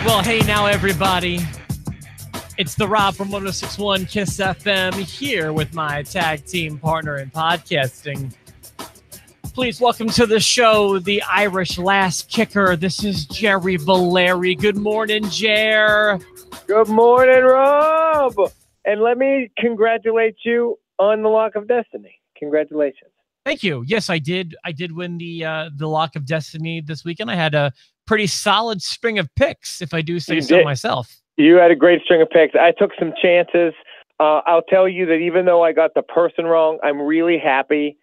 Well, hey now, everybody. It's the Rob from 106.1 KISS FM here with my tag team partner in podcasting. Please welcome to the show, the Irish last kicker. This is Jerry Valeri. Good morning, Jer. Good morning, Rob. And let me congratulate you on the Lock of Destiny. Congratulations. Thank you. Yes, I did. I did win the Lock of Destiny this weekend. I had a pretty solid string of picks, if I do say so myself. You had a great string of picks. I took some chances. I'll tell you that even though I got the person wrong, I'm really happy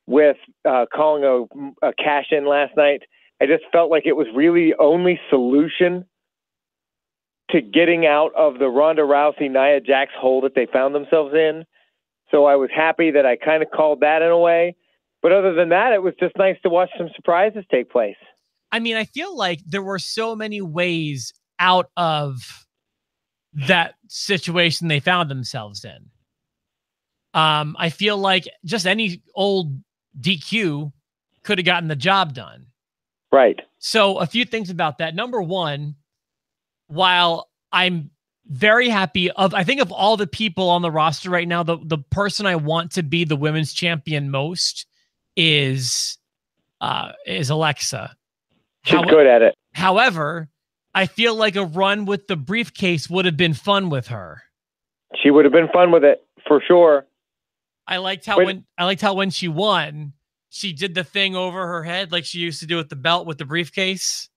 with calling a cash-in last night. I just felt like it was really the only solution to getting out of the Ronda Rousey-Nia Jax hole that they found themselves in. So I was happy that I kind of called that in a way. But other than that, it was just nice to watch some surprises take place. I mean, I feel like there were so many ways out of that situation they found themselves in. I feel like just any old DQ could have gotten the job done. Right. So a few things about that. Number one, while I'm very happy I think of all the people on the roster right now, the person I want to be the women's champion most is Alexa. She's good at it. However, I feel like a run with the briefcase would have been fun with her. She would have been fun with it for sure. I liked how when she won, she did the thing over her head like she used to do with the belt with the briefcase.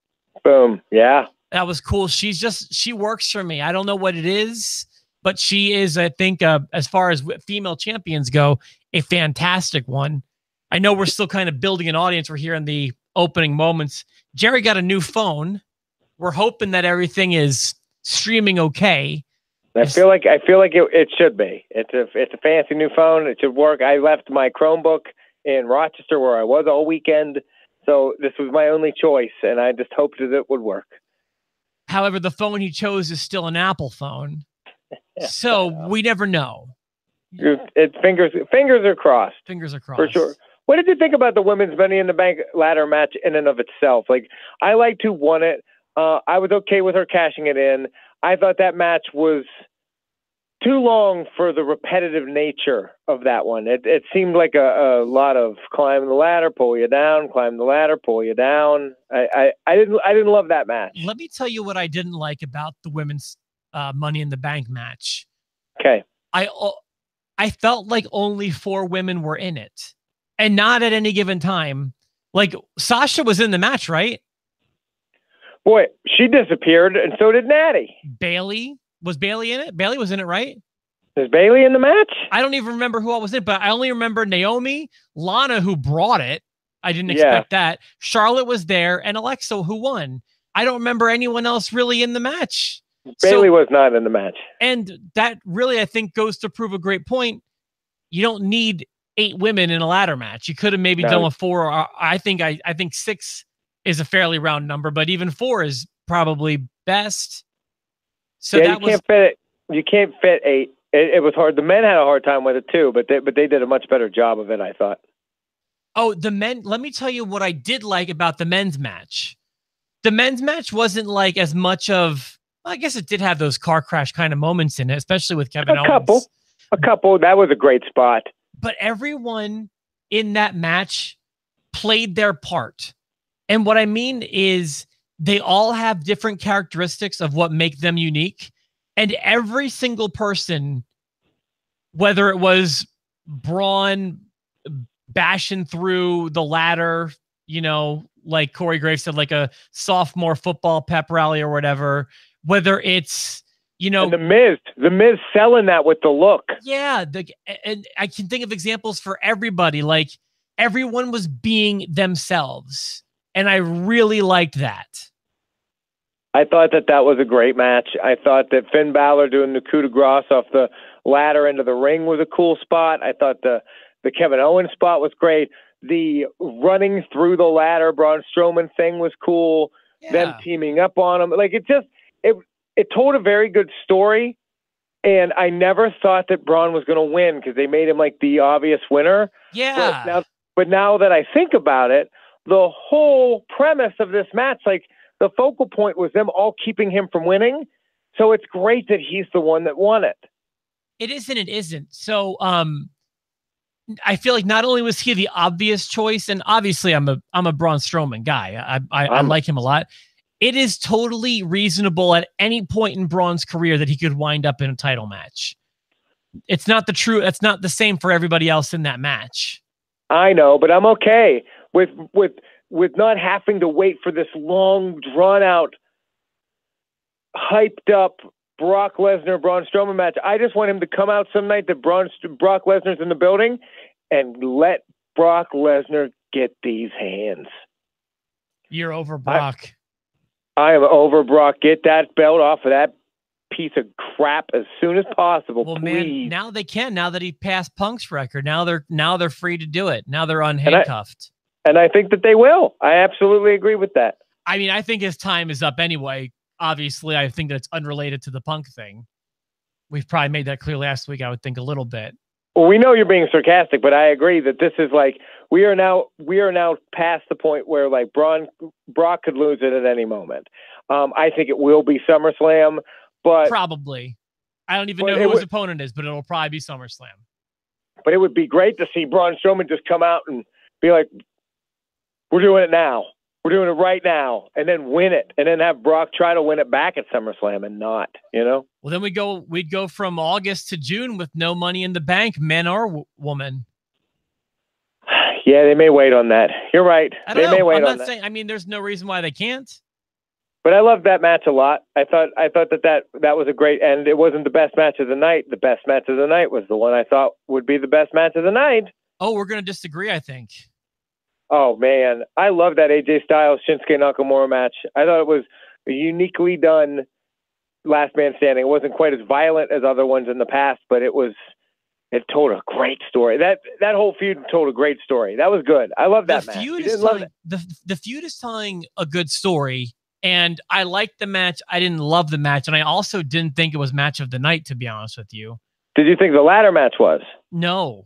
Boom. Yeah. That was cool. She works for me. I don't know what it is, but she is, I think, as far as female champions go, a fantastic one. I know we're still kind of building an audience. We're here in the opening moments. Jerry got a new phone. We're hoping that everything is streaming okay. I feel like it should be. It's a fancy new phone. It should work. I left my Chromebook in Rochester where I was all weekend, so this was my only choice, and I just hoped that it would work. However, the phone he chose is still an Apple phone, so we never know. Fingers are crossed. Fingers are crossed for sure. What did you think about the women's Money in the Bank ladder match in and of itself? Like, I liked who won it. I was okay with her cashing it in. I thought that match was too long for the repetitive nature of that one. It seemed like a lot of climb the ladder, pull you down, climb the ladder, pull you down. I didn't love that match. Let me tell you what I didn't like about the women's Money in the Bank match. Okay. I felt like only 4 women were in it, and not at any given time. Like, Sasha was in the match, right? Boy, she disappeared, and so did Natty. Was Bailey in it? Bailey was in it, right? Is Bailey in the match? I don't even remember who all was in it, but I only remember Naomi, Lana, who brought it. I didn't expect that. Charlotte was there, and Alexa, who won. I don't remember anyone else really in the match. Bailey was not in the match. And that really, I think, goes to prove a great point. You don't need 8 women in a ladder match. You could have maybe done a 4. Or I think 6 is a fairly round number, but even 4 is probably best. So you can't fit it. You can't fit 8. It was hard. The men had a hard time with it too, but they did a much better job of it, I thought. Oh, the men. Let me tell you what I did like about the men's match. The men's match wasn't like as much of. I guess it did have those car crash kind of moments in it, especially with Kevin Owens. A couple. That was a great spot. But everyone in that match played their part. And what I mean is they all have different characteristics of what make them unique. And every single person, whether it was Braun bashing through the ladder, like Corey Graves said, like a sophomore football pep rally or whatever, whether it's, and the Miz selling that with the look. Yeah. And I can think of examples for everybody. Like, everyone was being themselves. And I really liked that. I thought that was a great match. I thought that Finn Balor doing the coup de grace off the ladder into the ring was a cool spot. I thought the Kevin Owens spot was great. The running through the ladder Braun Strowman thing was cool. Yeah. Them teaming up on him. Like, it told a very good story. And I never thought that Braun was going to win because they made him like the obvious winner. Yeah. But now that I think about it, the whole premise of this match, like, the focal point was them all keeping him from winning. So it's great that he's the one that won it. It is and it isn't. So I feel like not only was he the obvious choice, and obviously I'm a Braun Strowman guy. I like him a lot. It is totally reasonable at any point in Braun's career that he could wind up in a title match. It's not the same for everybody else in that match. I know, but I'm okay with not having to wait for this long, drawn out, hyped up Brock Lesnar, Braun Strowman match. I just want him to come out some night that Brock Lesnar's in the building and let Brock Lesnar get these hands. You're over Brock. I am over Brock. Get that belt off of that piece of crap as soon as possible. Well, please. Man, now they can. Now that he passed Punk's record, now they're free to do it. Now they're unhandcuffed. And I think that they will. I absolutely agree with that. I mean, I think his time is up anyway. Obviously, I think that's unrelated to the Punk thing. We've probably made that clear last week, I would think, a little bit. Well, we know you're being sarcastic, but I agree that this is like we are now past the point where like Brock could lose it at any moment. I think it will be SummerSlam, but probably. I don't even know who his opponent is, but it'll probably be SummerSlam. But it would be great to see Braun Strowman just come out and be like, "We're doing it now. We're doing it right now," and then win it, and then have Brock try to win it back at SummerSlam and not, Well, then we'd go from August to June with no Money in the Bank, men or woman. Yeah, they may wait on that. You're right. They may wait on that. I'm not saying. I mean, there's no reason why they can't. But I loved that match a lot. I thought that was a great, and it wasn't the best match of the night. The best match of the night was the one I thought would be the best match of the night. Oh, we're gonna disagree, I think. Oh, man. I love that AJ Styles Shinsuke Nakamura match. I thought it was a uniquely done last man standing. It wasn't quite as violent as other ones in the past, but it told a great story. That whole feud told a great story. That was good. I love that match. The feud is telling a good story, and I liked the match. I didn't love the match, and I also didn't think it was match of the night, to be honest with you. Did you think the ladder match was? No.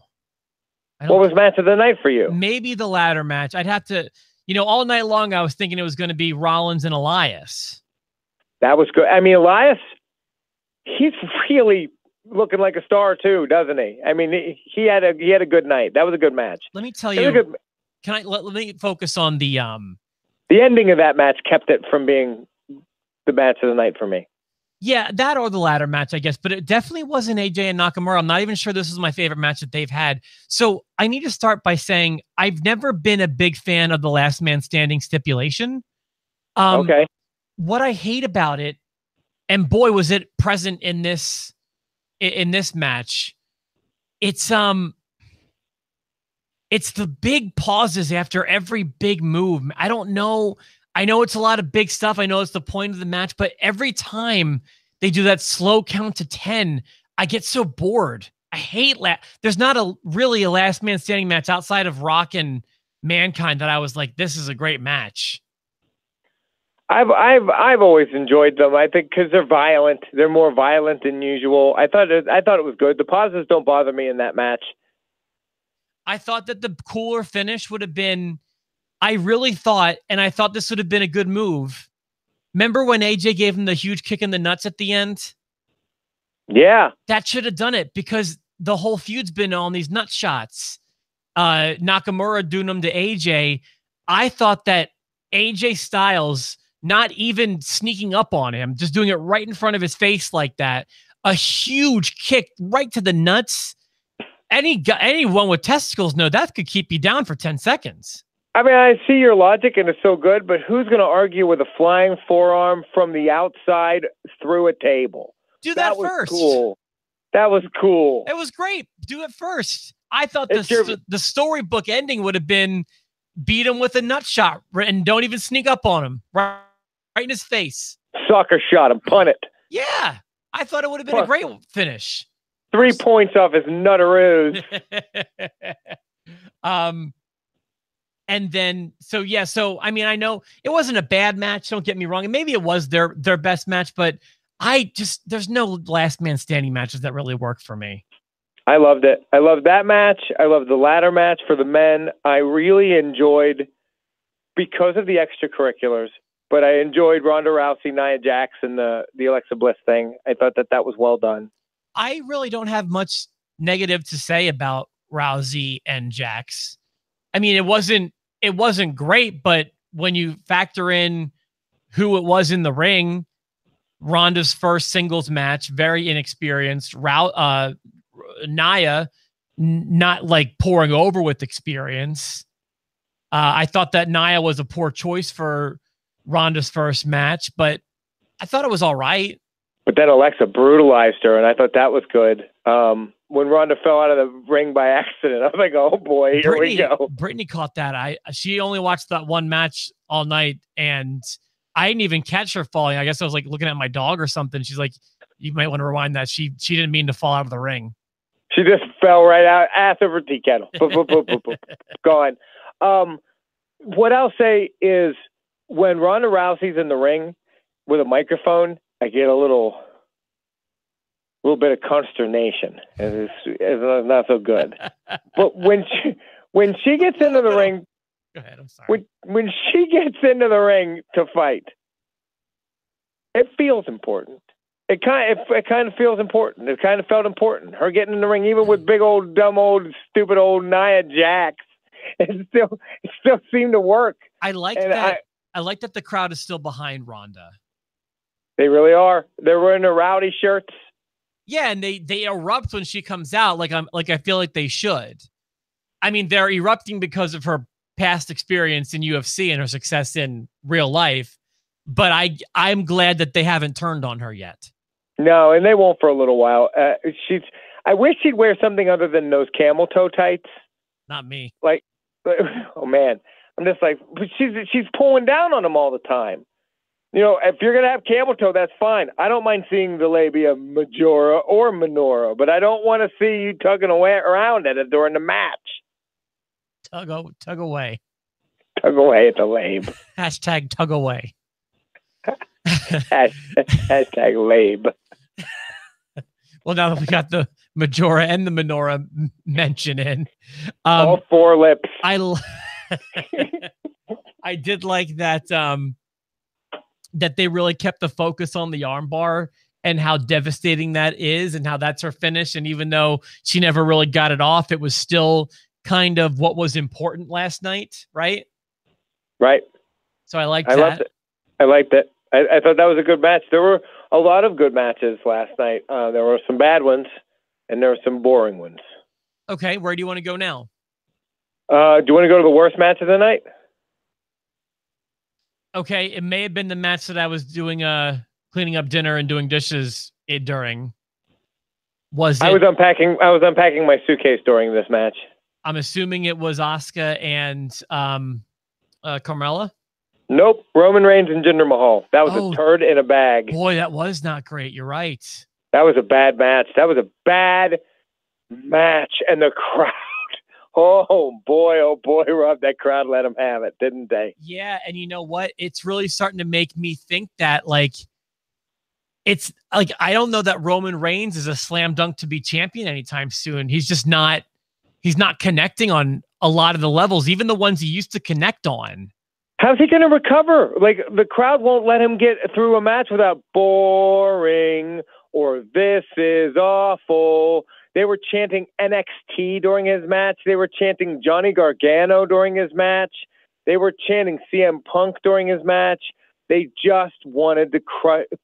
What was match of the night for you? Maybe the ladder match. I'd have to, all night long I was thinking it was going to be Rollins and Elias. That was good. I mean, Elias, he's really looking like a star too, doesn't he? I mean, he had a good night. That was a good match. Let me tell you. Let me focus on the ending of that match kept it from being the match of the night for me. Yeah, that or the ladder match, I guess. But it definitely wasn't AJ and Nakamura. I'm not even sure this is my favorite match that they've had. So I need to start by saying I've never been a big fan of the last man standing stipulation. Okay. What I hate about it, and boy, was it present in this match, it's the big pauses after every big move. I don't know. I know it's a lot of big stuff. I know it's the point of the match, but every time they do that slow count to 10, I get so bored. I hate there's not really a last man standing match outside of Rock and Mankind that I was like, this is a great match. I've always enjoyed them. I think because they're violent. They're more violent than usual. I thought it was good. The pauses don't bother me in that match. I thought that the cooler finish would have been. I really thought, and I thought this would have been a good move. Remember when AJ gave him the huge kick in the nuts at the end? Yeah. That should have done it because the whole feud's been on these nut shots. Nakamura doing them to AJ. I thought that AJ Styles, not even sneaking up on him, just doing it right in front of his face like that, a huge kick right to the nuts. Anyone with testicles know that could keep you down for 10 seconds. I mean, I see your logic, and it's so good, but who's going to argue with a flying forearm from the outside through a table? Do that first. Cool. That was cool. It was great. Do it first. I thought the storybook ending would have been beat him with a nut shot and don't even sneak up on him. Right in his face. Soccer shot him. Punt it. Yeah. I thought it would have been a great finish. 3 points off his nutteroos. And then, so I mean, I know it wasn't a bad match. Don't get me wrong. And maybe it was their best match, but there's no last man standing matches that really work for me. I loved it. I loved that match. I loved the ladder match for the men. I really enjoyed, because of the extracurriculars, But I enjoyed Ronda Rousey, Nia Jax, and the Alexa Bliss thing. I thought that was well done. I really don't have much negative to say about Rousey and Jax. I mean, it wasn't great, but when you factor in who it was in the ring, Ronda's first singles match, very inexperienced. Nia, not like pouring over with experience. I thought that Nia was a poor choice for Ronda's first match, but I thought it was all right. But then Alexa brutalized her, and I thought that was good. When Ronda fell out of the ring by accident, I was like, "Oh boy, here we go." Brittany caught that. She only watched that one match all night, and I didn't even catch her falling. I guess I was like looking at my dog or something. She's like, "You might want to rewind that." She didn't mean to fall out of the ring. She just fell right out, ass over tea kettle. Boop, boop, boop, boop, boop. Gone. What I'll say is when Ronda Rousey's in the ring with a microphone, I get a little bit of consternation. It's not so good. But when she gets into the ring, go ahead. I'm sorry. When she gets into the ring to fight, it feels important. It kind of feels important. It kind of felt important. Her getting in the ring, even with big old dumb old stupid old Nia Jax, it still seemed to work. I like that. I like that the crowd is still behind Ronda. They really are. They're wearing their rowdy shirts. Yeah, and they erupt when she comes out, like I feel like they should. I mean, they're erupting because of her past experience in UFC and her success in real life. But I'm glad that they haven't turned on her yet. No, and they won't for a little while. I wish she'd wear something other than those camel toe tights. Not me. Like, oh man, I'm just like, she's pulling down on them all the time. You know, if you're gonna have camel toe, that's fine. I don't mind seeing the labia majora or minora, but I don't want to see you tugging away around at it during the match. Tug away. Tug away at the lab. Hashtag tug away. Hashtag lab. Well, now that we got the majora and the minora mention in, all four lips. I did like that. That they really kept the focus on the armbar and how devastating that is and how that's her finish. And even though she never really got it off, it was still kind of what was important last night, right? Right. So I liked that. I liked it. I thought that was a good match. There were a lot of good matches last night. There were some bad ones and there were some boring ones. Okay. Where do you want to go now? Do you want to go to the worst match of the night? Okay, it may have been the match that I was doing cleaning up dinner and doing dishes during. I was unpacking my suitcase during this match. I'm assuming it was Asuka and Carmella? Nope, Roman Reigns and Jinder Mahal. That was a turd in a bag. Boy, that was not great. You're right. That was a bad match. And the crowd. Oh boy, Rob, that crowd let them have it, didn't they? Yeah, and you know what? It's really starting to make me think that, like, it's like, I don't know that Roman Reigns is a slam dunk to be champion anytime soon. He's just not, he's not connecting on a lot of the levels, even the ones he used to connect on. How's he going to recover? Like, the crowd won't let him get through a match without boring or this is awful. They were chanting NXT during his match. They were chanting Johnny Gargano during his match. They were chanting CM Punk during his match. They just wanted to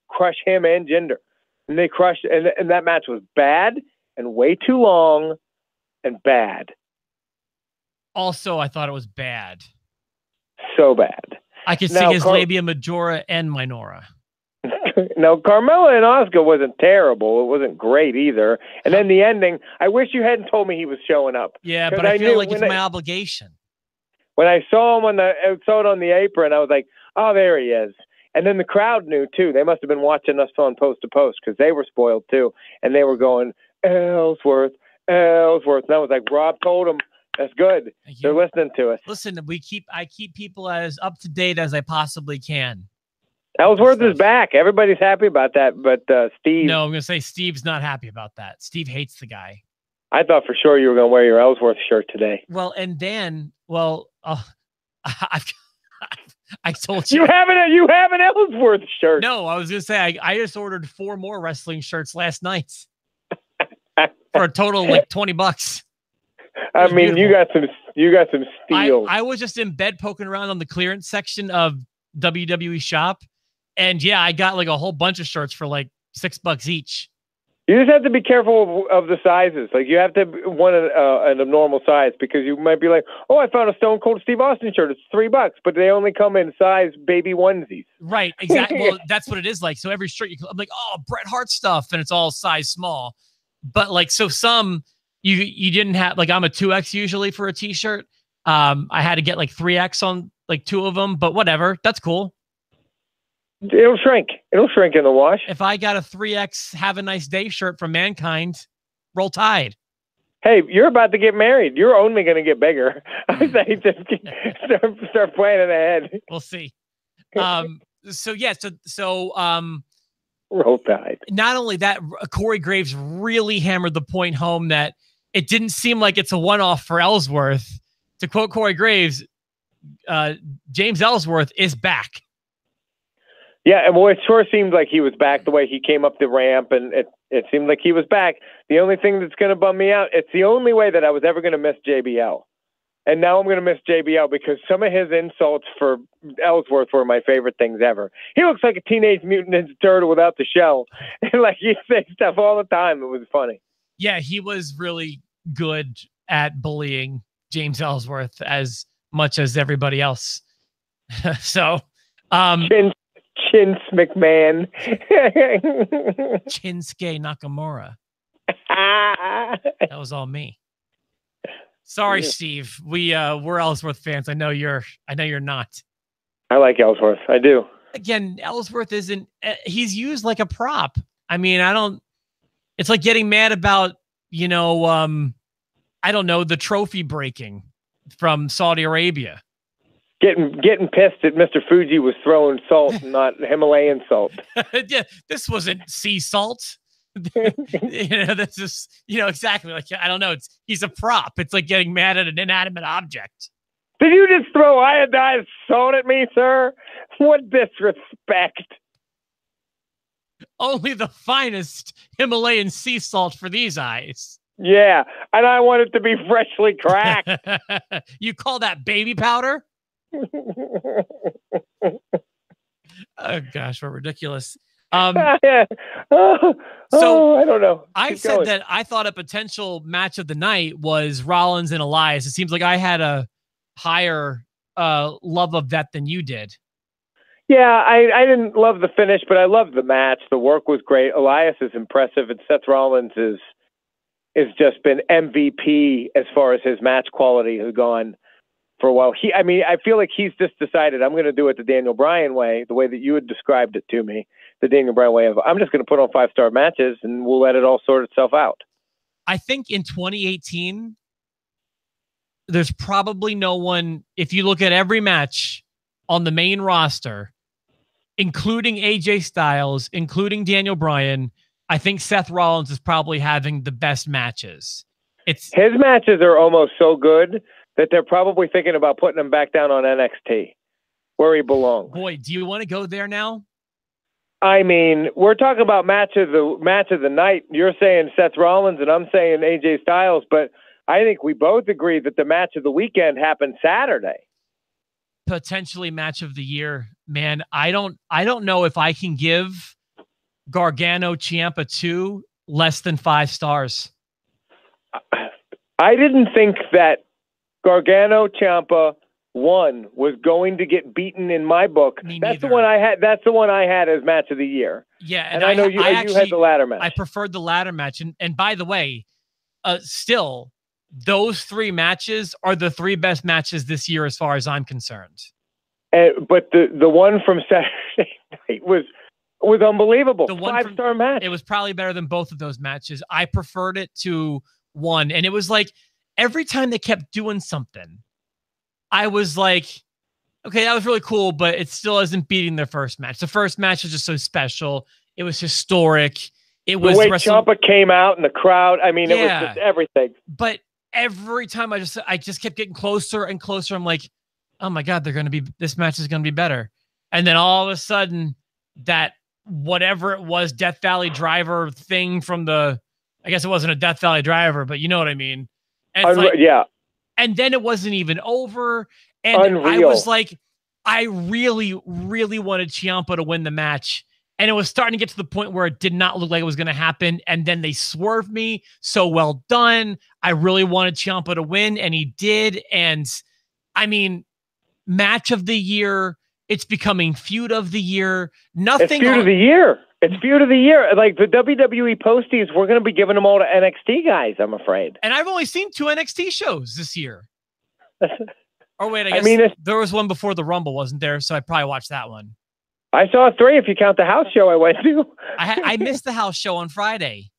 crush him and Jinder. And they crushed, and that match was bad and way too long and bad. Also, I thought it was bad. So bad. I could sing his labia majora and minora. No, Carmella and Asuka wasn't terrible. It wasn't great either. And then the ending, I wish you hadn't told me he was showing up. Yeah, but I feel like it's my obligation. When I saw him saw it on the apron, I was like, oh, there he is. And then the crowd knew too. They must have been watching us on post to post because they were spoiled too. And they were going, Ellsworth. And I was like, Rob told him. That's good. They're listening to us. Listen, I keep people as up to date as I possibly can. Ellsworth is back. Everybody's happy about that, but Steve... No, I'm going to say Steve's not happy about that. Steve hates the guy. I thought for sure you were going to wear your Ellsworth shirt today. Well, and Dan, I told you. You have an Ellsworth shirt. No, I was gonna say I just ordered 4 more wrestling shirts last night for a total of like $20. I mean, beautiful. you got some steals. I was just in bed poking around on the clearance section of WWE shop, and yeah, I got like a whole bunch of shirts for like $6 each. You just have to be careful of the sizes. Like, you have to want an abnormal size, because you might be like, oh, I found a Stone Cold Steve Austin shirt. It's $3, but they only come in size baby onesies. Right, exactly. Well, that's what it is like. So every shirt, I'm like, oh, Bret Hart stuff, and it's all size small. But like, so some you didn't have, like, I'm a 2X usually for a T-shirt. I had to get like 3X on like 2 of them, but whatever, that's cool. It'll shrink. It'll shrink in the wash. If I got a 3X Have a Nice Day shirt from Mankind, roll Tide. Hey, you're about to get married. You're only going to get bigger. I say just start planning ahead. We'll see. So roll Tide. Not only that, Corey Graves really hammered the point home that it didn't seem like it's a one-off for Ellsworth. To quote Corey Graves, James Ellsworth is back. Yeah, and well, it sure seemed like he was back the way he came up the ramp, and it seemed like he was back. The only thing that's going to bum me out, it's the only way that I was ever going to miss JBL. And now I'm going to miss JBL because some of his insults for Ellsworth were my favorite things ever. He looks like a Teenage Mutant Ninja Turtle without the shell. And like, he says stuff all the time. It was funny. Yeah, he was really good at bullying James Ellsworth as much as everybody else. So, Chins McMahon. Shinsuke Nakamura. That was all me. Sorry, Steve. We're Ellsworth fans. I know you're not. I like Ellsworth. I do. Again, Ellsworth isn't. He's used like a prop. I mean, it's like getting mad about, I don't know, the trophy breaking from Saudi Arabia. Getting pissed that Mr. Fuji was throwing salt, not Himalayan salt. Yeah, this wasn't sea salt. This is, exactly, like, I don't know. He's a prop. It's like getting mad at an inanimate object. Did you just throw iodized salt at me, sir? What disrespect. Only the finest Himalayan sea salt for these eyes. Yeah, and I want it to be freshly cracked. You call that baby powder? Oh gosh, we're ridiculous. So I don't know. I said that I thought a potential match of the night was Rollins and Elias. It seems like I had a higher love of that than you did. Yeah, I didn't love the finish, but I loved the match. The work was great. Elias is impressive, and Seth Rollins is just been MVP as far as his match quality has gone for a while. I feel like he's just decided, I'm going to do it the Daniel Bryan way, the way that you had described it to me, the Daniel Bryan way of, I'm just going to put on 5-star matches and we'll let it all sort itself out. I think in 2018, there's probably no one, if you look at every match on the main roster, including AJ Styles, including Daniel Bryan, I think Seth Rollins is probably having the best matches. His matches are almost so good that they're probably thinking about putting him back down on NXT, where he belongs. Boy, do you want to go there now? I mean, we're talking about match of the night. You're saying Seth Rollins, and I'm saying AJ Styles, but I think we both agree that the match of the weekend happened Saturday. Potentially match of the year, man. I don't know if I can give Gargano Ciampa 2 less than 5 stars. I didn't think that Gargano Ciampa 1 was going to get beaten in my book. That's the one I had. That's the one I had as match of the year. Yeah, and I know you had the ladder match. I preferred the ladder match, and by the way, still, those 3 matches are the 3 best matches this year as far as I'm concerned. But the one from Saturday night was unbelievable. The 5-star match. It was probably better than both of those matches. I preferred it to 1, and it was like every time they kept doing something, I was like, okay, that was really cool, but it still isn't beating their first match. The first match was just so special. It was historic. It was the way Ciampa came out in the crowd. I mean, It was just everything. But every time I just kept getting closer and closer. I'm like, oh my God, this match is going to be better. And then all of a sudden that whatever it was, Death Valley Driver thing from I guess it wasn't a Death Valley Driver, but you know what I mean? And it's yeah. And then it wasn't even over. And Unreal. I was like, I really, really wanted Ciampa to win the match. And it was starting to get to the point where it did not look like it was going to happen. And then they swerved me. So well done. I really wanted Ciampa to win, and he did. And I mean, match of the year. It's becoming feud of the year. Nothing. It's feud of the year. It's feud of the year. Like the WWE posties, we're going to be giving them all to NXT guys, I'm afraid. And I've only seen 2 NXT shows this year. Oh, wait, I guess there was one before the Rumble, wasn't there? So I probably watched that one. I saw 3 if you count the house show I went to. I missed the house show on Friday.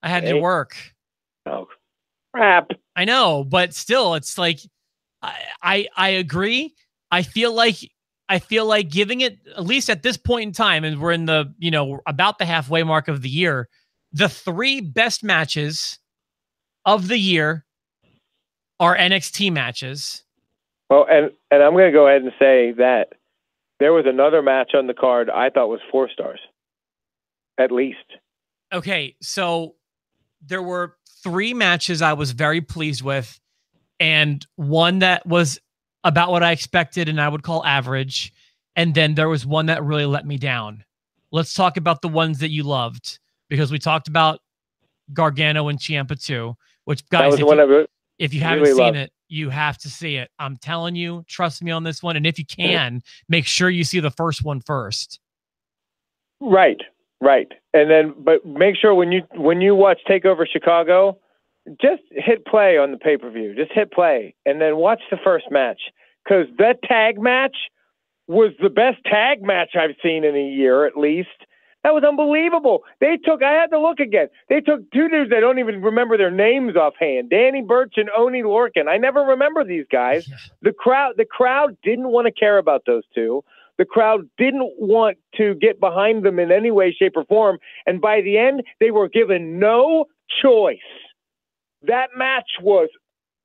I had to work. Oh, crap. I know, but still, it's like, I agree. I feel like giving it, at least at this point in time, and we're in the, about the halfway mark of the year, the 3 best matches of the year are NXT matches. Well, and I'm going to go ahead and say that there was another match on the card I thought was 4 stars, at least. Okay, so there were 3 matches I was very pleased with, and one that was about what I expected and I would call average, and then there was one that really let me down. Let's talk about the ones that you loved, because we talked about Gargano and Ciampa too, which, guys, if you haven't seen it, you have to see it. I'm telling you, trust me on this one. And if you can, make sure you see the first one first. Right. And then, but make sure when you watch TakeOver Chicago, just hit play on the pay-per-view. Just hit play and then watch the first match, because that tag match was the best tag match I've seen in a year, at least. That was unbelievable. I had to look again. They took 2 dudes I don't even remember their names offhand, Danny Burch and Oney Lorcan. I never remember these guys. Yeah. The crowd didn't want to care about those 2. The crowd didn't want to get behind them in any way, shape, or form. And by the end, they were given no choice. That match was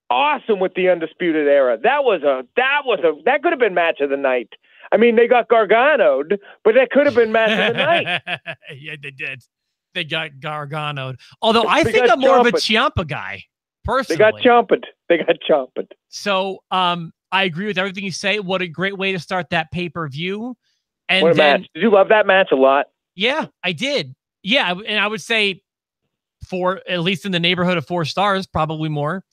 awesome with the Undisputed Era. That could have been match of the night. I mean, they got Gargano'd, but that could have been match of the night. Yeah, they did. They got Gargano'd. Although I think I'm more of a Ciampa guy, personally. They got chomped. So I agree with everything you say. What a great way to start that pay-per-view. And what a match. Did you love that match a lot? Yeah, I did. Yeah, and I would say at least in the neighborhood of 4 stars, probably more.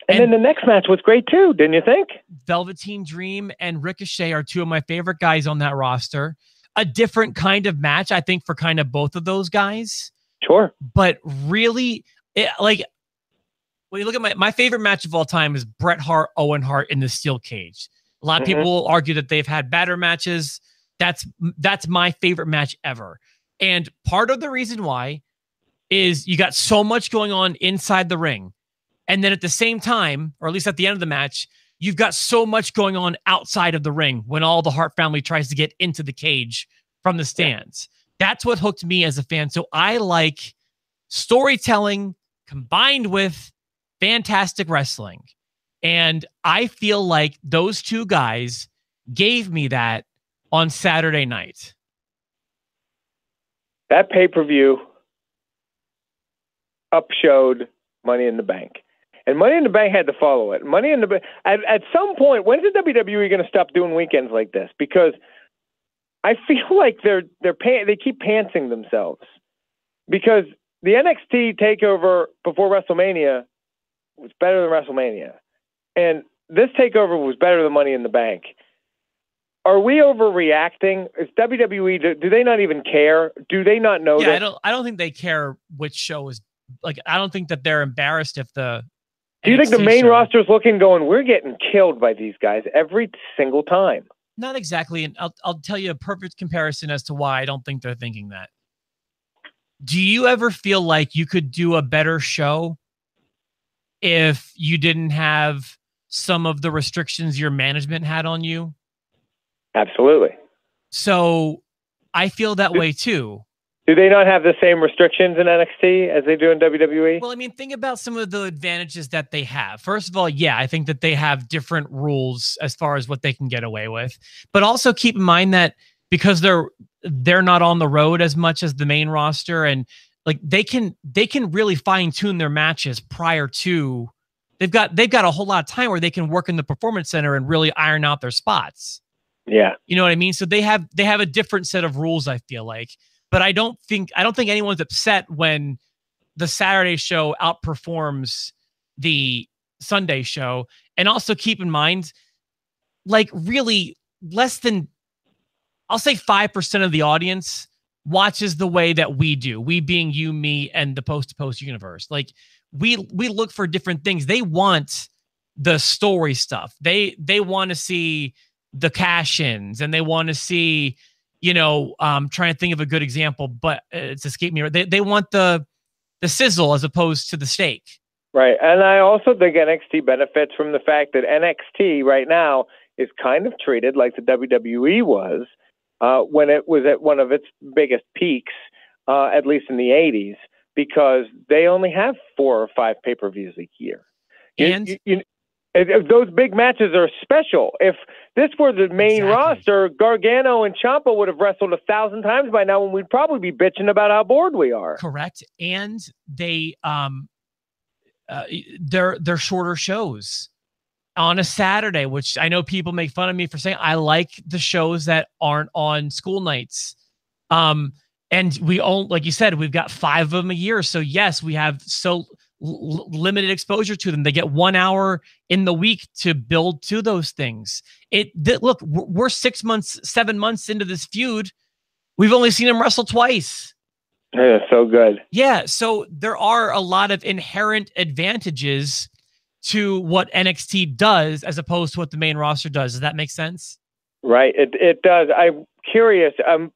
And then the next match was great too, didn't you think? Velveteen Dream and Ricochet are 2 of my favorite guys on that roster. A different kind of match, I think, for kind of both of those guys. Sure. But really, when you look at my favorite match of all time is Bret Hart, Owen Hart in the steel cage. A lot of people will argue that they've had better matches. That's my favorite match ever. And part of the reason why is you got so much going on inside the ring. And then at the same time, or at least at the end of the match, you've got so much going on outside of the ring when all the Hart family tries to get into the cage from the stands. Yeah. That's what hooked me as a fan. So I like storytelling combined with fantastic wrestling. And I feel like those 2 guys gave me that on Saturday night. That pay-per-view upshowed Money in the Bank. And Money in the Bank had to follow it. Money in the Bank, at some point, when's the WWE going to stop doing weekends like this? Because I feel like they keep pantsing themselves. Because the NXT takeover before WrestleMania was better than WrestleMania. And this takeover was better than Money in the Bank. Are we overreacting? Is WWE, do they not even care? Do they not know? Yeah, I don't think they care which show is, like, I don't think that they're embarrassed if the Do you think the main roster is looking, going, we're getting killed by these guys every single time? Not exactly. And I'll tell you a perfect comparison as to why I don't think they're thinking that. Do you ever feel like you could do a better show if you didn't have some of the restrictions your management had on you? Absolutely. So I feel that way too. Do they not have the same restrictions in NXT as they do in WWE? Well, I mean, think about some of the advantages that they have. First of all, yeah, I think that they have different rules as far as what they can get away with. But also keep in mind that because they're not on the road as much as the main roster, and like they can really fine tune their matches prior to. They've got a whole lot of time where they can work in the performance center and really iron out their spots. Yeah, you know what I mean. So they have a different set of rules, I feel like. But I don't think anyone's upset when the Saturday show outperforms the Sunday show. And also keep in mind, like really less than, I'll say 5% of the audience watches the way that we do. We being you, me, and the post-to-post universe. Like we look for different things. They want the story stuff. They want to see the cash-ins, and they want to see, trying to think of a good example, but it's escaped me. They want the sizzle as opposed to the steak. Right. And I also think NXT benefits from the fact that NXT right now is kind of treated like the WWE was when it was at one of its biggest peaks, at least in the 80s, because they only have 4 or 5 pay-per-views a year. And those big matches are special. If this were the main roster, Gargano and Ciampo would have wrestled 1,000 times by now, and we'd probably be bitching about how bored we are. Correct. And they're shorter shows on a Saturday, which I know people make fun of me for saying. I like the shows that aren't on school nights. And we own, like you said, we've got 5 of them a year. So yes, we have limited exposure to them. They get 1 hour in the week to build to those things. Look, we're 6 months, 7 months into this feud. We've only seen them wrestle twice. Yeah, so good. Yeah, so there are a lot of inherent advantages to what NXT does as opposed to what the main roster does. Does that make sense? Right, it does. I'm curious. I'm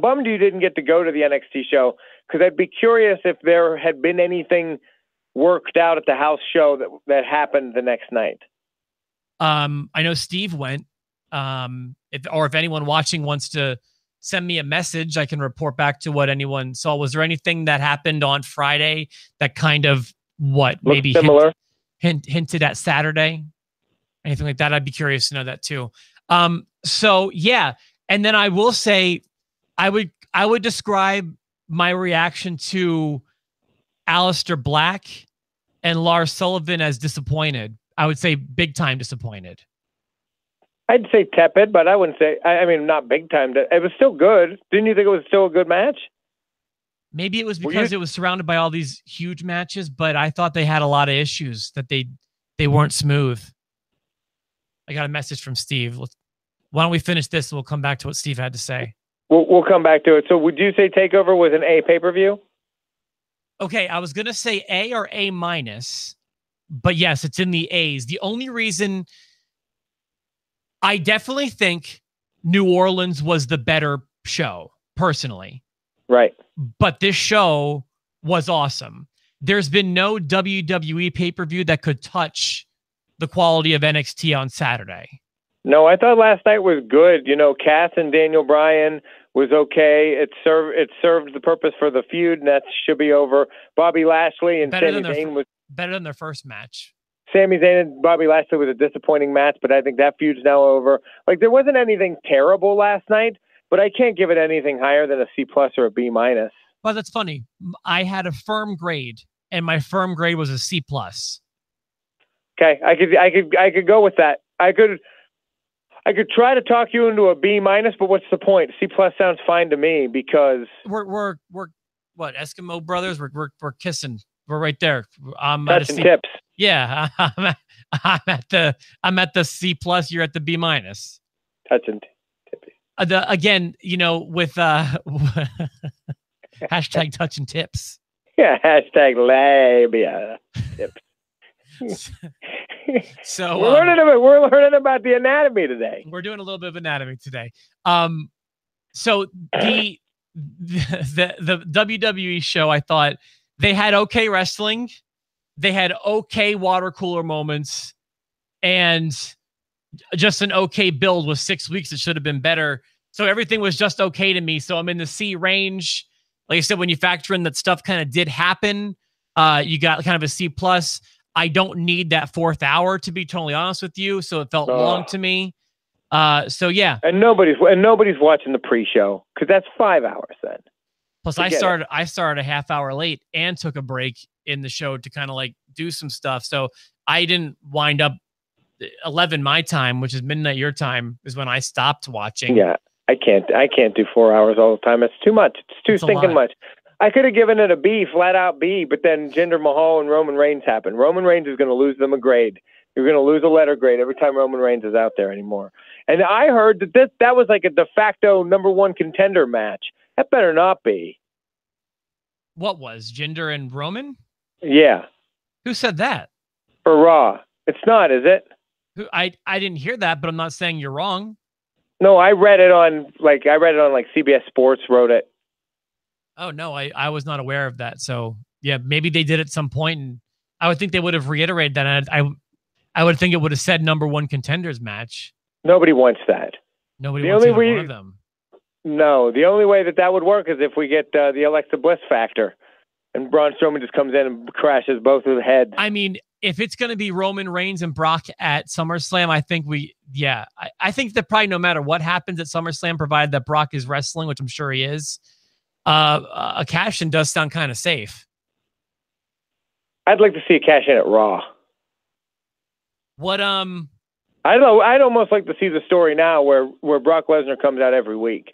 bummed you didn't get to go to the NXT show, because I'd be curious if there had been anything worked out at the house show that happened the next night. I know Steve went. If anyone watching wants to send me a message, I can report back to what anyone saw. Was there anything that happened on Friday that kind of maybe similar? Hinted at Saturday? Anything like that? I'd be curious to know that too. So yeah, and then I will say, I would describe my reaction to Aleister Black and Lars Sullivan as disappointed. I would say big time disappointed. I'd say tepid, but I wouldn't say, I mean, not big time. It was still good. Didn't you think it was still a good match? Maybe it was because it was surrounded by all these huge matches, but I thought they had a lot of issues, that they weren't smooth. I got a message from Steve. Why don't we finish this and we'll come back to what Steve had to say. We'll come back to it. So would you say TakeOver was an A pay-per-view? Okay, I was going to say A or A minus, but yes, it's in the A's. The only reason, I definitely think New Orleans was the better show, personally. Right. But this show was awesome. There's been no WWE pay-per-view that could touch the quality of NXT on Saturday. No, I thought last night was good. Cass and Daniel Bryan was okay. It served the purpose for the feud, and that should be over. Bobby Lashley and Sami Zayn was better than their first match. Sami Zayn and Bobby Lashley was a disappointing match, but I think that feud's now over. Like, there wasn't anything terrible last night, but I can't give it anything higher than a C+ or a B-. Well, that's funny. I had a firm grade, and my firm grade was a C+. Okay, I could go with that. I could try to talk you into a B-, but what's the point? C+ sounds fine to me, because we're what, Eskimo brothers? We're kissing. We're right there. I'm touching tips. Yeah, I'm at the C+. You're at the B-. Touching tips. Again, with hashtag touching tips. Yeah, hashtag labia tips. So we're learning about the anatomy today. We're doing a little bit of anatomy today. So the WWE show, I thought they had okay wrestling, they had okay water cooler moments, and just an okay build. With 6 weeks, it should have been better. So everything was just okay to me. So I'm in the C range. Like I said, when you factor in that stuff kind of did happen, you got kind of a C+. I don't need that 4th hour, to be totally honest with you. So it felt long to me. So yeah. And nobody's watching the pre-show because that's 5 hours then. Plus, I started a half hour late and took a break in the show to kind of like do some stuff. So I didn't wind up 11 my time, which is midnight your time, is when I stopped watching. Yeah, I can't do 4 hours all the time. It's too much. It's too stinking much. I could have given it a B, flat out B, but then Jinder Mahal and Roman Reigns happened. Roman Reigns is going to lose them a grade. You're going to lose a letter grade every time Roman Reigns is out there anymore. And I heard that was like a de facto #1 contender match. That better not be. What was Jinder and Roman? Yeah. Who said that? For Raw. It's not, is it? I didn't hear that, but I'm not saying you're wrong. No, I read it on CBS Sports wrote it. Oh no, I was not aware of that. So yeah, maybe they did at some point, and I would think they would have reiterated that. And I would think it would have said #1 contenders match. Nobody wants that. Nobody wants one of them. No, the only way that would work is if we get the Alexa Bliss factor, and Braun Strowman just comes in and crashes both of the heads. I mean, if it's going to be Roman Reigns and Brock at SummerSlam, I think I think that probably no matter what happens at SummerSlam, provided that Brock is wrestling, which I'm sure he is, a cash-in does sound kind of safe. I'd like to see a cash-in at Raw. What I'd almost like to see the story now where Brock Lesnar comes out every week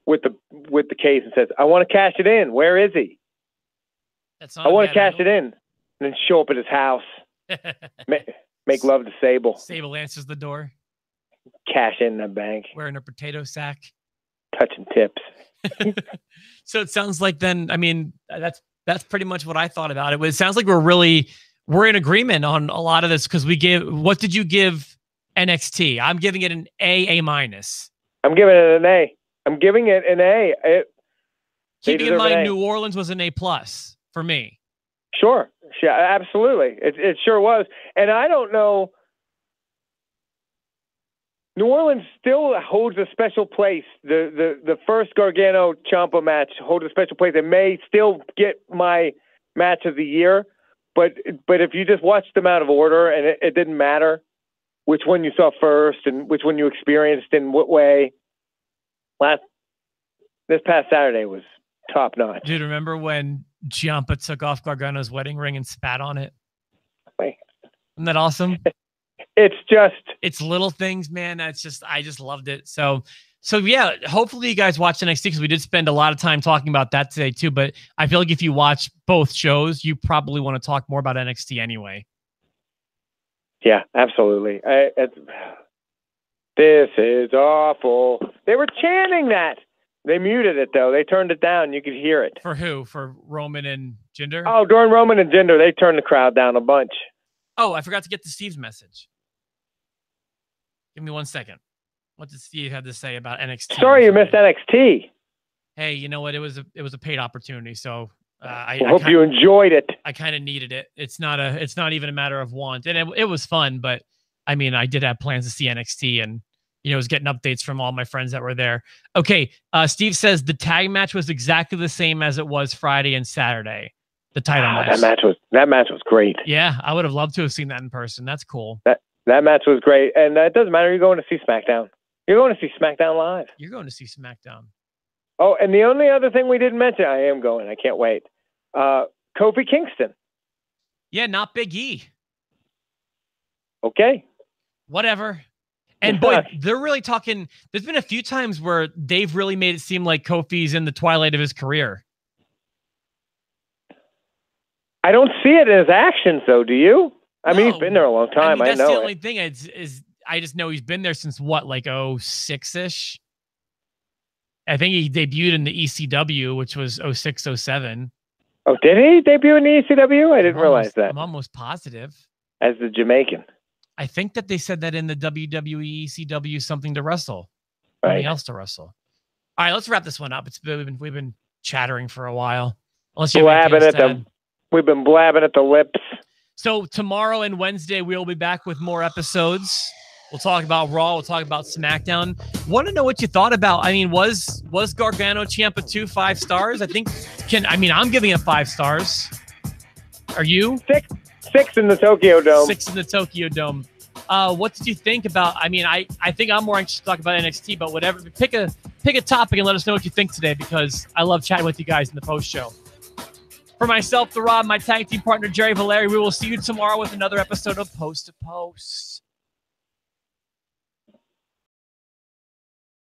with the case and says, "I want to cash it in. Where is he? I want to cash it in," and then show up at his house, make love to Sable. Sable answers the door. Cash in the bank. Wearing a potato sack. Touching tips. So it sounds like then, I mean, that's pretty much what I thought about it. It sounds like we're in agreement on a lot of this because what did you give NXT? I'm giving it an A-. I'm giving it an A. I'm giving it an A. Keeping in mind, New Orleans was an A+ for me. Sure. Yeah, absolutely. It sure was. And I don't know. New Orleans still holds a special place. The first Gargano Ciampo match holds a special place. It may still get my match of the year, but if you just watched them out of order and it didn't matter which one you saw first and which one you experienced in what way, this past Saturday was top notch. Dude, remember when Ciampa took off Gargano's wedding ring and spat on it? Wait. Isn't that awesome? It's little things, man. I just loved it. So yeah, hopefully you guys watch NXT because we did spend a lot of time talking about that today too. But I feel like if you watch both shows, you probably want to talk more about NXT anyway. Yeah, absolutely. This is awful. They were chanting that. They muted it though. They turned it down. You could hear it. For who? For Roman and Jinder? Oh, during Roman and Jinder, they turned the crowd down a bunch. Oh, I forgot to get to Steve's message. Give me 1 second. What did Steve have to say about NXT? Sorry you missed NXT. Hey, you know what? It was a paid opportunity, so I hope you enjoyed it. I kind of needed it. It's not even a matter of want, and it was fun. But I mean, I did have plans to see NXT, and was getting updates from all my friends that were there. Okay, Steve says the tag match was exactly the same as it was Friday and Saturday. The title match. That match was great. Yeah, I would have loved to have seen that in person. That's cool. That match was great, and it doesn't matter. You're going to see SmackDown. You're going to see SmackDown live. You're going to see SmackDown. Oh, and the only other thing we didn't mention, I am going. I can't wait. Kofi Kingston. Yeah, not Big E. Okay. Whatever. And boy, they're really talking. There's been a few times where they've really made it seem like Kofi's in the twilight of his career. I don't see it in his actions, though. Do you? I mean, he's been there a long time. That's I know the only thing is I just know he's been there since what, like 06-ish? I think he debuted in the ECW, which was 06, 07. Oh, did he debut in the ECW? I didn't realize that. I'm almost positive. As the Jamaican. I think that they said that in the WWE ECW something to wrestle. Right. Something else to wrestle. All right, let's wrap this one up. We've been chattering for a while. Unless you we've been blabbing at the lips. So tomorrow and Wednesday we'll be back with more episodes. We'll talk about Raw. We'll talk about SmackDown. Want to know what you thought about? I mean, was Gargano Ciampa 2 5 stars? I'm giving it 5 stars. Are you? Six in the Tokyo Dome. 6 in the Tokyo Dome. What did you think about? I mean, I think I'm more anxious to talk about NXT, but whatever. Pick a topic and let us know what you think today, because I love chatting with you guys in the post show. For myself, The Rob, my tag team partner Jerry Valeri, we will see you tomorrow with another episode of Post to Post.